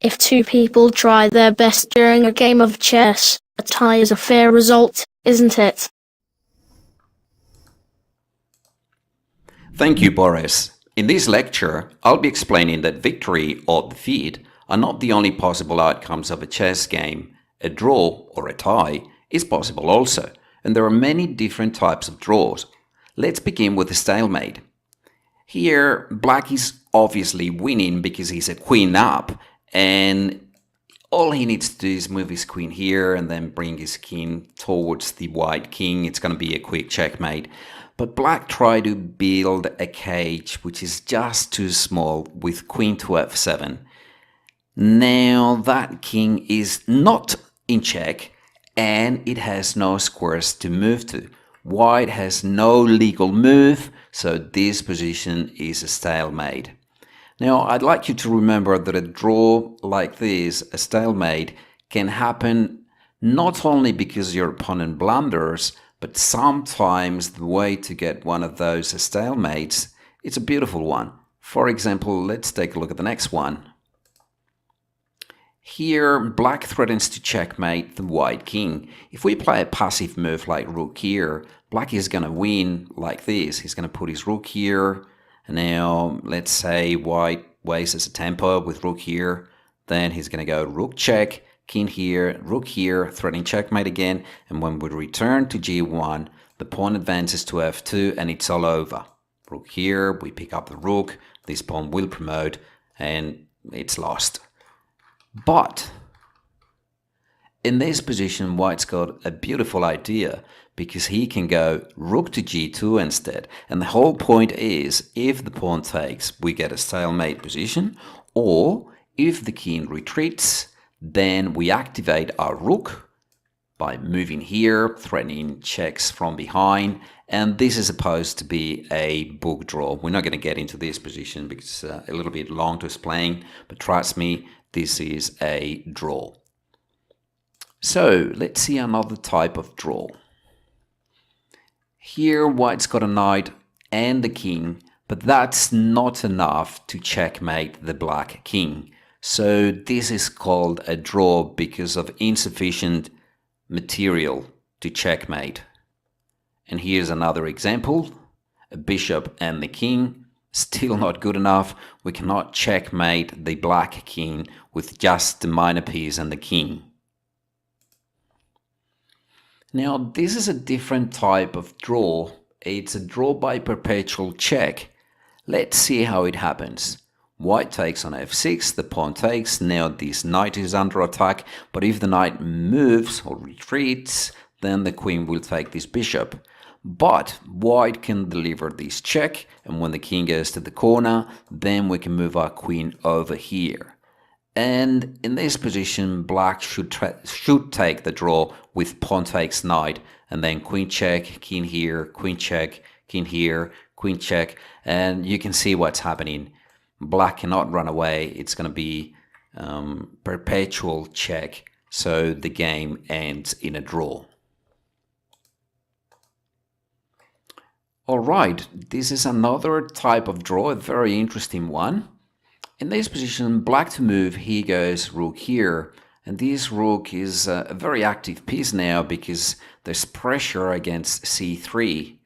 If two people try their best during a game of chess, a tie is a fair result, isn't it? Thank you, Boris. In this lecture, I'll be explaining that victory or defeat are not the only possible outcomes of a chess game. A draw or a tie is possible also, and there are many different types of draws. Let's begin with a stalemate. Here, black is obviously winning because he's a queen up, and all he needs to do is move his queen here and then bring his king towards the white king. It's going to be a quick checkmate. But black tried to build a cage which is just too small with queen to f7. Now that king is not in check and it has no squares to move to. White has no legal move, so this position is a stalemate. Now I'd like you to remember that a draw like this, a stalemate, can happen not only because your opponent blunders, but sometimes the way to get one of those stalemates, it's a beautiful one. For example, let's take a look at the next one. Here, black threatens to checkmate the white king. If we play a passive move like rook here, black is going to win like this. He's going to put his rook here. And now, let's say white wastes a tempo with rook here. Then he's going to go rook check, king here, rook here, threatening checkmate again. And when we return to g1, the pawn advances to f2 and it's all over. Rook here, we pick up the rook, this pawn will promote, and it's lost. But in this position, white's got a beautiful idea because he can go rook to g2 instead. And the whole point is, if the pawn takes, we get a stalemate position, or if the king retreats, then we activate our rook by moving here, threatening checks from behind, and this is supposed to be a book draw. We're not going to get into this position because it's a little bit long to explain, but trust me, this is a draw. So let's see another type of draw. Here white's got a knight and the king, but that's not enough to checkmate the black king. So this is called a draw because of insufficient material to checkmate. And here's another example. A bishop and the king, still not good enough. We cannot checkmate the black king with just the minor piece and the king. Now this is a different type of draw. It's a draw by perpetual check. Let's see how it happens. White takes on f6, the pawn takes, now this knight is under attack, but if the knight moves or retreats, then the queen will take this bishop. But white can deliver this check, and when the king goes to the corner, then we can move our queen over here. And in this position, black should take the draw with pawn takes knight, and then queen check, king here, queen check, king here, queen check, and you can see what's happening. Black cannot run away. It's going to be perpetual check, so the game ends in a draw. Alright, this is another type of draw, a very interesting one. In this position, black to move, he goes rook here, and this rook is a very active piece now because there's pressure against c3.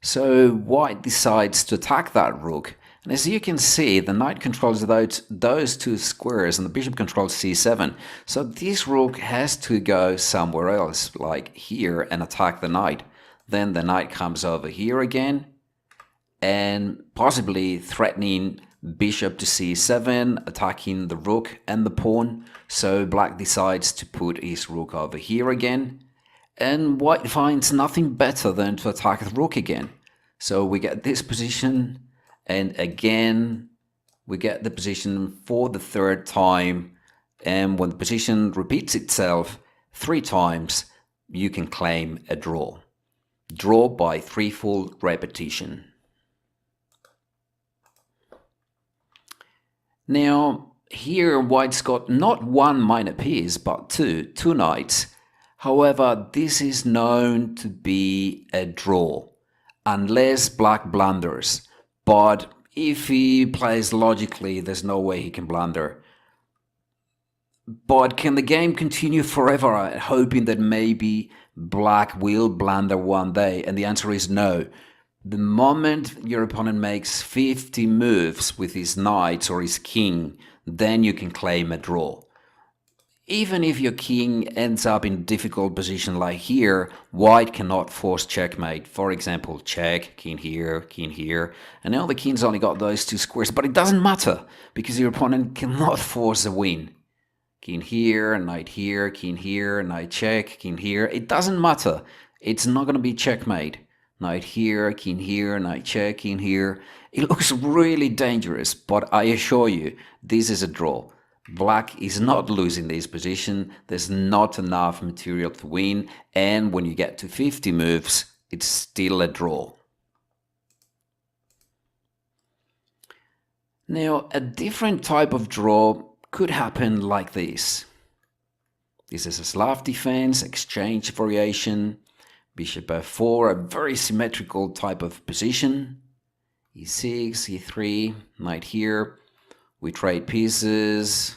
So white decides to attack that rook. And as you can see, the knight controls those two squares and the bishop controls c7. So this rook has to go somewhere else, like here, and attack the knight. Then the knight comes over here again, and possibly threatening bishop to c7, attacking the rook and the pawn. So black decides to put his rook over here again, and white finds nothing better than to attack the rook again. So we get this position. And again, we get the position for the third time. And when the position repeats itself 3 times, you can claim a draw. Draw by threefold repetition. Now, here white's got not one minor piece, but two knights. However, this is known to be a draw, unless black blunders. But if he plays logically, there's no way he can blunder. But can the game continue forever, hoping that maybe black will blunder one day? And the answer is no. The moment your opponent makes 50 moves with his knights or his king, then you can claim a draw. Even if your king ends up in a difficult position like here, white cannot force checkmate. For example, check, king here, and now the king's only got those two squares, but it doesn't matter because your opponent cannot force a win. King here, knight check, king here. It doesn't matter. It's not going to be checkmate. Knight here, knight check, king here. It looks really dangerous, but I assure you, this is a draw. Black is not losing this position. There's not enough material to win. And when you get to 50 moves, it's still a draw. Now, a different type of draw could happen like this. This is a Slav defense, exchange variation, bishop f4, a very symmetrical type of position. e6, e3, knight here. We trade pieces.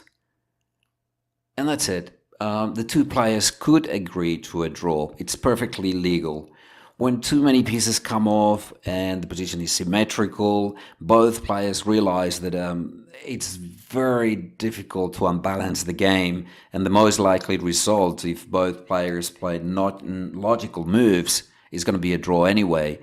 And that's it. The two players could agree to a draw. It's perfectly legal. When too many pieces come off and the position is symmetrical, both players realize that it's very difficult to unbalance the game, and the most likely result, if both players play not logical moves, is going to be a draw anyway,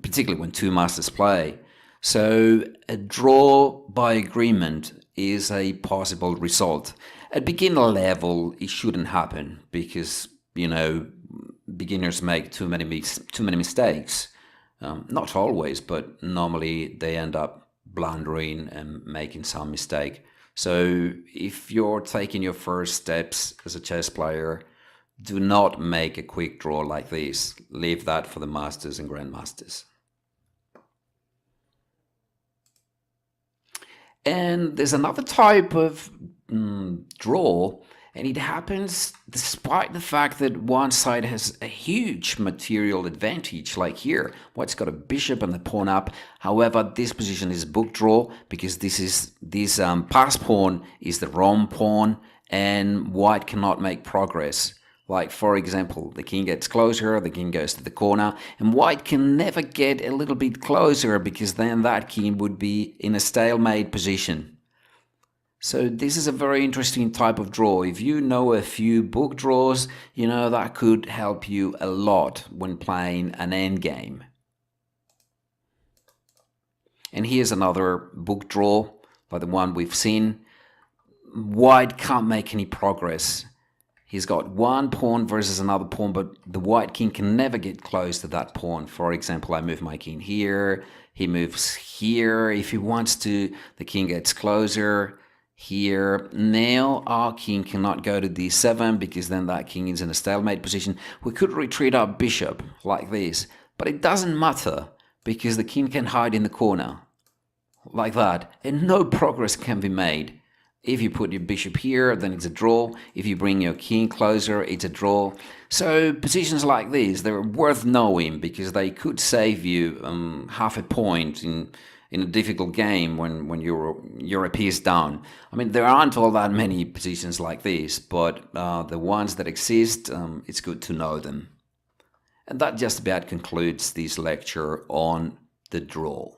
particularly when two masters play. So a draw by agreement is a possible result. At beginner level, it shouldn't happen because, beginners make too many mistakes. Not always, but normally they end up blundering and making some mistake. So if you're taking your first steps as a chess player, do not make a quick draw like this. Leave that for the masters and grandmasters. And there's another type of draw, and it happens despite the fact that one side has a huge material advantage, like here. White's got a bishop and the pawn up. However, this position is book draw because this pass pawn is the wrong pawn, and white cannot make progress. Like, for example, the king gets closer, the king goes to the corner, and white can never get a little bit closer because then that king would be in a stalemate position. So this is a very interesting type of draw. If you know a few book draws, that could help you a lot when playing an endgame. And here's another book draw, like the one we've seen. White can't make any progress. He's got one pawn versus another pawn, but the white king can never get close to that pawn. For example, I move my king here, he moves here. If he wants to, the king gets closer here. Now our king cannot go to d7 because then that king is in a stalemate position. We could retreat our bishop like this, but it doesn't matter because the king can hide in the corner like that, and no progress can be made. If you put your bishop here, then it's a draw. If you bring your king closer, it's a draw. So positions like these, they're worth knowing because they could save you half a point in a difficult game when you're a piece down. I mean, there aren't all that many positions like this, but the ones that exist, it's good to know them. And that just about concludes this lecture on the draw.